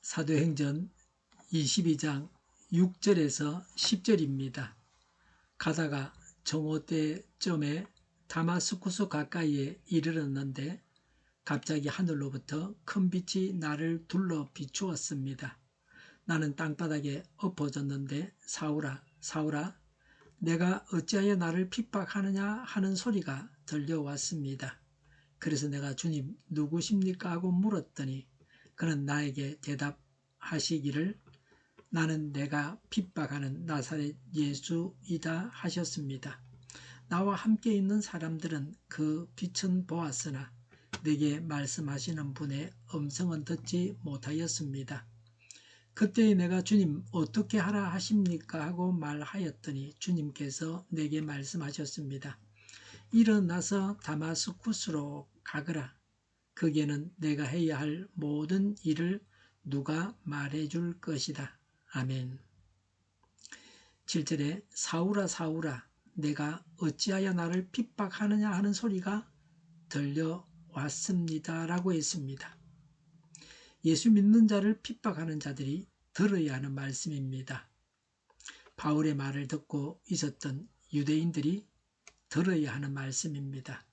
사도행전 22장 6절에서 10절입니다. 가다가 정오 때쯤에 다마스쿠스 가까이에 이르렀는데 갑자기 하늘로부터 큰 빛이 나를 둘러 비추었습니다. 나는 땅바닥에 엎어졌는데 사울아, 사울아, 내가 어찌하여 나를 핍박하느냐 하는 소리가 들려왔습니다. 그래서 내가 주님 누구십니까 하고 물었더니 그는 나에게 대답하시기를 나는 내가 핍박하는 나사렛 예수이다 하셨습니다. 나와 함께 있는 사람들은 그 빛은 보았으나 내게 말씀하시는 분의 음성은 듣지 못하였습니다. 그때 내가 주님 어떻게 하라 하십니까 하고 말하였더니 주님께서 내게 말씀하셨습니다. 일어나서 다마스쿠스로 가거라. 거기에는 내가 해야 할 모든 일을 누가 말해줄 것이다. 아멘. 7절에 사울아 사울아 내가 어찌하여 나를 핍박하느냐 하는 소리가 들려왔습니다 라고 했습니다. 예수 믿는 자를 핍박하는 자들이 들어야 하는 말씀입니다. 바울의 말을 듣고 있었던 유대인들이 들어야 하는 말씀입니다.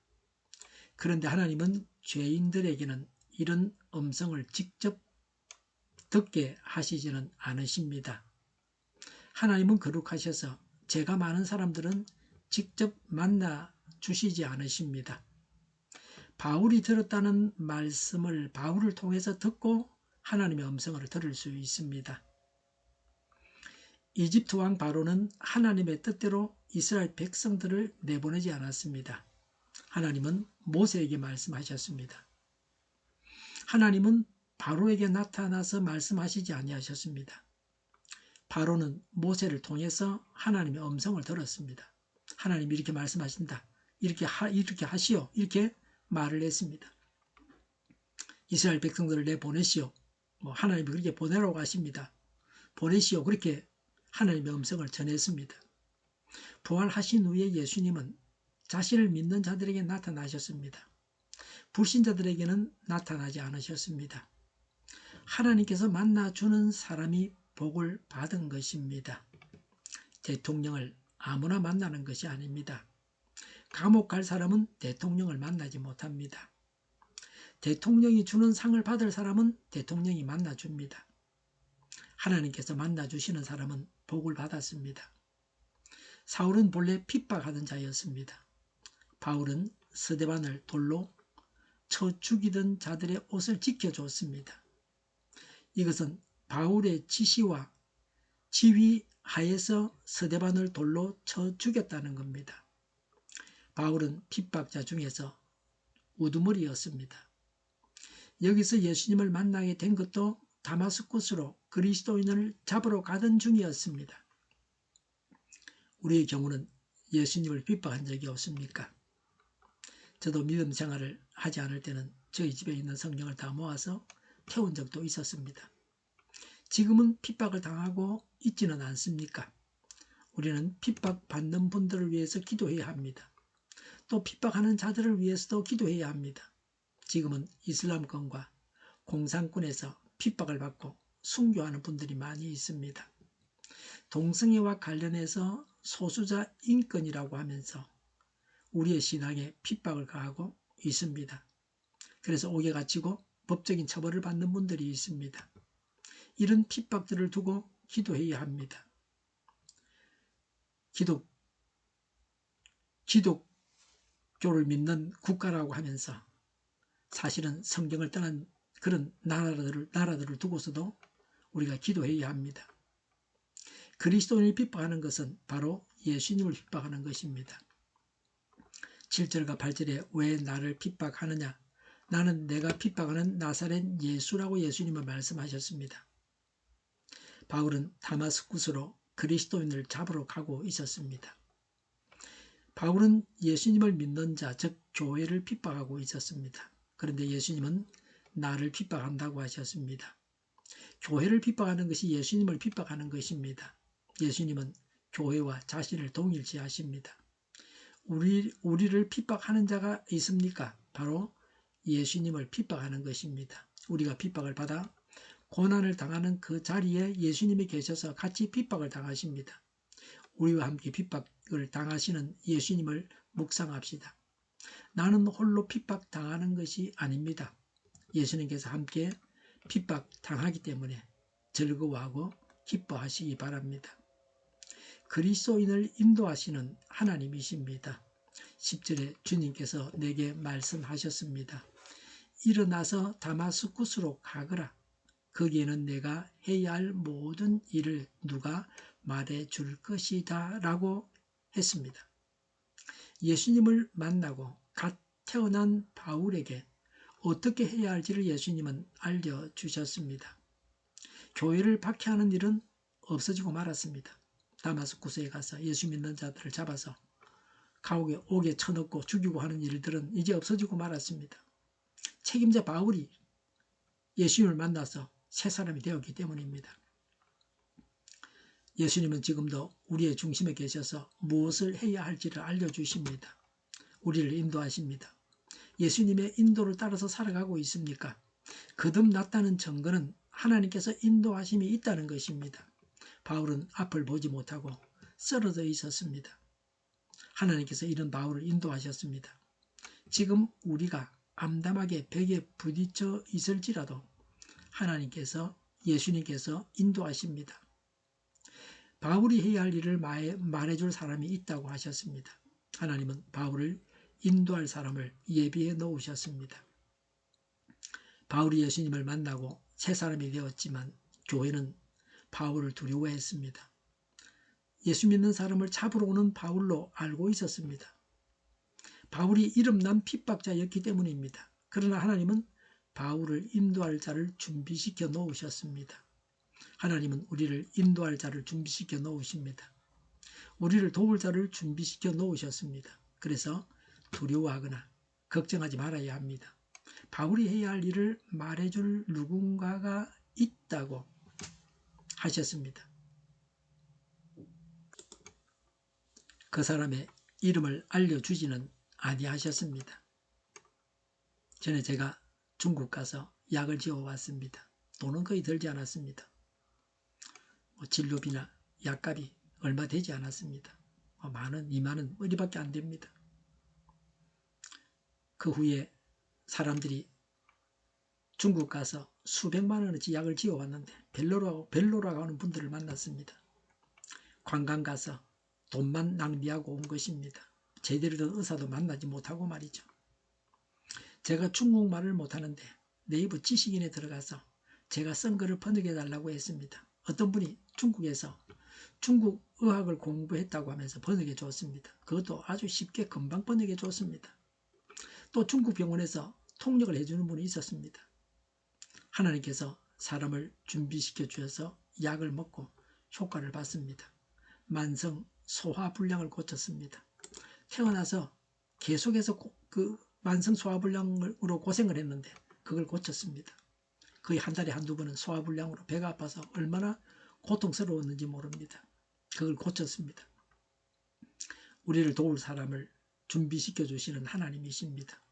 그런데 하나님은 죄인들에게는 이런 음성을 직접 듣게 하시지는 않으십니다. 하나님은 거룩하셔서 죄가 많은 사람들은 직접 만나 주시지 않으십니다. 바울이 들었다는 말씀을 바울을 통해서 듣고 하나님의 음성을 들을 수 있습니다. 이집트 왕 바로는 하나님의 뜻대로 이스라엘 백성들을 내보내지 않았습니다. 하나님은 모세에게 말씀하셨습니다. 하나님은 바로에게 나타나서 말씀하시지 아니하셨습니다. 바로는 모세를 통해서 하나님의 음성을 들었습니다. 하나님이 이렇게 말씀하신다. 이렇게 하시오. 이렇게 말을 했습니다. 이스라엘 백성들을 내보내시오. 하나님이 그렇게 보내라고 하십니다. 보내시오. 그렇게 하나님의 음성을 전했습니다. 부활하신 후에 예수님은 자신을 믿는 자들에게 나타나셨습니다. 불신자들에게는 나타나지 않으셨습니다. 하나님께서 만나주는 사람이 복을 받은 것입니다. 대통령을 아무나 만나는 것이 아닙니다. 감옥 갈 사람은 대통령을 만나지 못합니다. 대통령이 주는 상을 받을 사람은 대통령이 만나줍니다. 하나님께서 만나주시는 사람은 복을 받았습니다. 사울은 본래 핍박하던 자였습니다. 바울은 스데반을 돌로 쳐 죽이던 자들의 옷을 지켜줬습니다. 이것은 바울의 지시와 지휘 하에서 스데반을 돌로 쳐 죽였다는 겁니다. 바울은 핍박자 중에서 우두머리였습니다. 여기서 예수님을 만나게 된 것도 다마스쿠스로 그리스도인을 잡으러 가던 중이었습니다. 우리의 경우는 예수님을 핍박한 적이 없습니까? 저도 믿음 생활을 하지 않을 때는 저희 집에 있는 성경을 다 모아서 태운 적도 있었습니다. 지금은 핍박을 당하고 있지는 않습니까? 우리는 핍박받는 분들을 위해서 기도해야 합니다. 또 핍박하는 자들을 위해서도 기도해야 합니다. 지금은 이슬람권과 공산권에서 핍박을 받고 순교하는 분들이 많이 있습니다. 동성애와 관련해서 소수자 인권이라고 하면서 우리의 신앙에 핍박을 가하고 있습니다. 그래서 옥에 갇히고 법적인 처벌을 받는 분들이 있습니다. 이런 핍박들을 두고 기도해야 합니다. 기독교를 믿는 국가라고 하면서 사실은 성경을 떠난 그런 나라들을 두고서도 우리가 기도해야 합니다. 그리스도인을 핍박하는 것은 바로 예수님을 핍박하는 것입니다. 7절과 8절에 왜 나를 핍박하느냐? 나는 내가 핍박하는 나사렛 예수라고 예수님은 말씀하셨습니다. 바울은 다마스쿠스로 그리스도인을 잡으러 가고 있었습니다. 바울은 예수님을 믿는 자, 즉 교회를 핍박하고 있었습니다. 그런데 예수님은 나를 핍박한다고 하셨습니다. 교회를 핍박하는 것이 예수님을 핍박하는 것입니다. 예수님은 교회와 자신을 동일시하십니다. 우리를 핍박하는 자가 있습니까? 바로 예수님을 핍박하는 것입니다. 우리가 핍박을 받아 고난을 당하는 그 자리에 예수님이 계셔서 같이 핍박을 당하십니다. 우리와 함께 핍박을 당하시는 예수님을 묵상합시다. 나는 홀로 핍박 당하는 것이 아닙니다. 예수님께서 함께 핍박 당하기 때문에 즐거워하고 기뻐하시기 바랍니다. 그리스도인을 인도하시는 하나님이십니다. 10절에 주님께서 내게 말씀하셨습니다. 일어나서 다마스쿠스로 가거라. 거기에는 내가 해야 할 모든 일을 누가 말해줄 것이다 라고 했습니다. 예수님을 만나고 갓 태어난 바울에게 어떻게 해야 할지를 예수님은 알려주셨습니다. 교회를 박해하는 일은 없어지고 말았습니다. 다마스쿠스에 가서 예수 믿는 자들을 잡아서 감옥에 옥에 쳐넣고 죽이고 하는 일들은 이제 없어지고 말았습니다. 책임자 바울이 예수님을 만나서 새 사람이 되었기 때문입니다. 예수님은 지금도 우리의 중심에 계셔서 무엇을 해야 할지를 알려주십니다. 우리를 인도하십니다. 예수님의 인도를 따라서 살아가고 있습니까? 거듭났다는 증거는 하나님께서 인도하심이 있다는 것입니다. 바울은 앞을 보지 못하고 쓰러져 있었습니다. 하나님께서 이런 바울을 인도하셨습니다. 지금 우리가 암담하게 벽에 부딪혀 있을지라도 하나님께서 예수님께서 인도하십니다. 바울이 해야 할 일을 말해줄 사람이 있다고 하셨습니다. 하나님은 바울을 인도할 사람을 예비해 놓으셨습니다. 바울이 예수님을 만나고 새 사람이 되었지만 교회는 바울을 두려워했습니다. 예수 믿는 사람을 잡으러 오는 바울로 알고 있었습니다. 바울이 이름난 핍박자였기 때문입니다. 그러나 하나님은 바울을 인도할 자를 준비시켜 놓으셨습니다. 하나님은 우리를 인도할 자를 준비시켜 놓으십니다. 우리를 도울 자를 준비시켜 놓으셨습니다. 그래서 두려워하거나 걱정하지 말아야 합니다. 바울이 해야 할 일을 말해줄 누군가가 있다고 하셨습니다. 그 사람의 이름을 알려주지는 아니하셨습니다. 전에 제가 중국 가서 약을 지어왔습니다. 돈은 거의 들지 않았습니다. 진료비나 약값이 얼마 되지 않았습니다. 10,000원, 20,000원 이리밖에 안 됩니다. 그 후에 사람들이 중국 가서 수백만 원어치 약을 지어왔는데 벨로라고 하는 분들을 만났습니다. 관광 가서 돈만 낭비하고 온 것입니다. 제대로 된 의사도 만나지 못하고 말이죠. 제가 중국말을 못하는데 네이버 지식인에 들어가서 제가 쓴 글을 번역해 달라고 했습니다. 어떤 분이 중국에서 중국 의학을 공부했다고 하면서 번역해 줬습니다. 그것도 아주 쉽게 금방 번역해 줬습니다. 또 중국 병원에서 통역을 해주는 분이 있었습니다. 하나님께서 사람을 준비시켜 주셔서 약을 먹고 효과를 봤습니다. 만성 소화불량을 고쳤습니다. 태어나서 계속해서 그 만성 소화불량으로 고생을 했는데 그걸 고쳤습니다. 거의 한 달에 한두 번은 소화불량으로 배가 아파서 얼마나 고통스러웠는지 모릅니다. 그걸 고쳤습니다. 우리를 도울 사람을 준비시켜 주시는 하나님이십니다.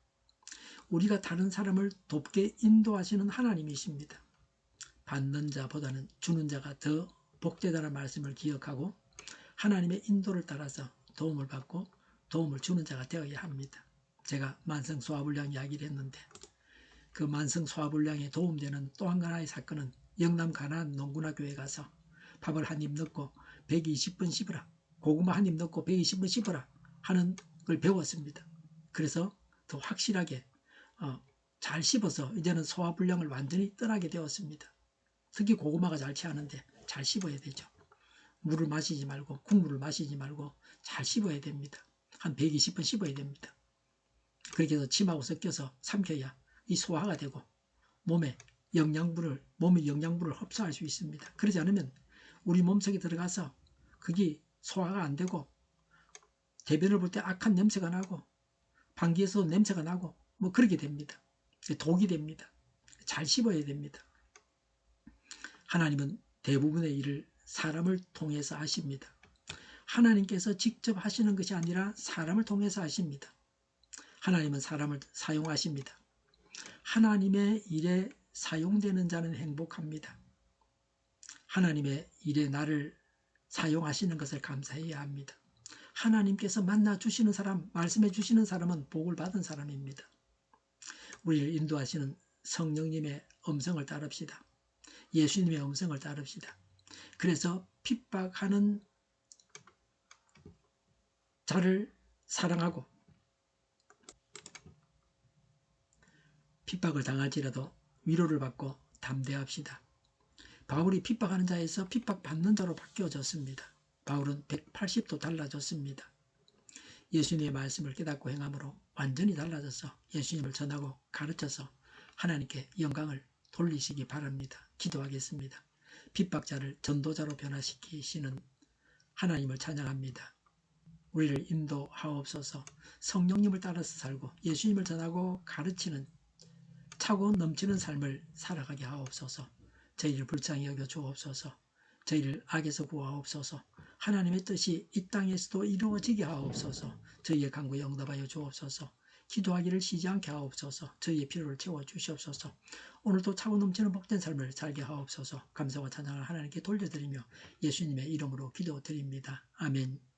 우리가 다른 사람을 돕게 인도하시는 하나님이십니다. 받는 자보다는 주는 자가 더 복되다는 말씀을 기억하고 하나님의 인도를 따라서 도움을 받고 도움을 주는 자가 되어야 합니다. 제가 만성 소화불량 이야기를 했는데 그 만성 소화불량에 도움되는 또 한 하나의 사건은 영남 가나안 농구나 교회 가서 밥을 한 입 넣고 120번 씹으라, 고구마 한 입 넣고 120번 씹으라 하는 걸 배웠습니다. 그래서 더 확실하게 잘 씹어서 이제는 소화불량을 완전히 떠나게 되었습니다. 특히 고구마가 잘 취하는데 잘 씹어야 되죠. 물을 마시지 말고 국물을 마시지 말고 잘 씹어야 됩니다. 한 120번 씹어야 됩니다. 그렇게 해서 침하고 섞여서 삼켜야 이 소화가 되고 몸의 영양분을 흡수할 수 있습니다. 그러지 않으면 우리 몸속에 들어가서 그게 소화가 안 되고 대변을 볼 때 악한 냄새가 나고 방귀에서 냄새가 나고 뭐 그렇게 됩니다. 독이 됩니다. 잘 씹어야 됩니다. 하나님은 대부분의 일을 사람을 통해서 하십니다. 하나님께서 직접 하시는 것이 아니라 사람을 통해서 하십니다. 하나님은 사람을 사용하십니다. 하나님의 일에 사용되는 자는 행복합니다. 하나님의 일에 나를 사용하시는 것을 감사해야 합니다. 하나님께서 만나주시는 사람, 말씀해 주시는 사람은 복을 받은 사람입니다. 우리를 인도하시는 성령님의 음성을 따릅시다. 예수님의 음성을 따릅시다. 그래서 핍박하는 자를 사랑하고 핍박을 당할지라도 위로를 받고 담대합시다. 바울이 핍박하는 자에서 핍박받는 자로 바뀌어졌습니다. 바울은 180도 달라졌습니다. 예수님의 말씀을 깨닫고 행함으로 완전히 달라져서 예수님을 전하고 가르쳐서 하나님께 영광을 돌리시기 바랍니다. 기도하겠습니다. 핍박자를 전도자로 변화시키시는 하나님을 찬양합니다. 우리를 인도하옵소서. 성령님을 따라서 살고 예수님을 전하고 가르치는 차고 넘치는 삶을 살아가게 하옵소서. 저희를 불쌍히 여겨 주옵소서. 저희를 악에서 구하옵소서. 하나님의 뜻이 이 땅에서도 이루어지게 하옵소서. 저희의 간구에 응답하여 주옵소서. 기도하기를 쉬지 않게 하옵소서. 저희의 필요를 채워주시옵소서. 오늘도 차고 넘치는 복된 삶을 살게 하옵소서. 감사와 찬양을 하나님께 돌려드리며 예수님의 이름으로 기도드립니다. 아멘.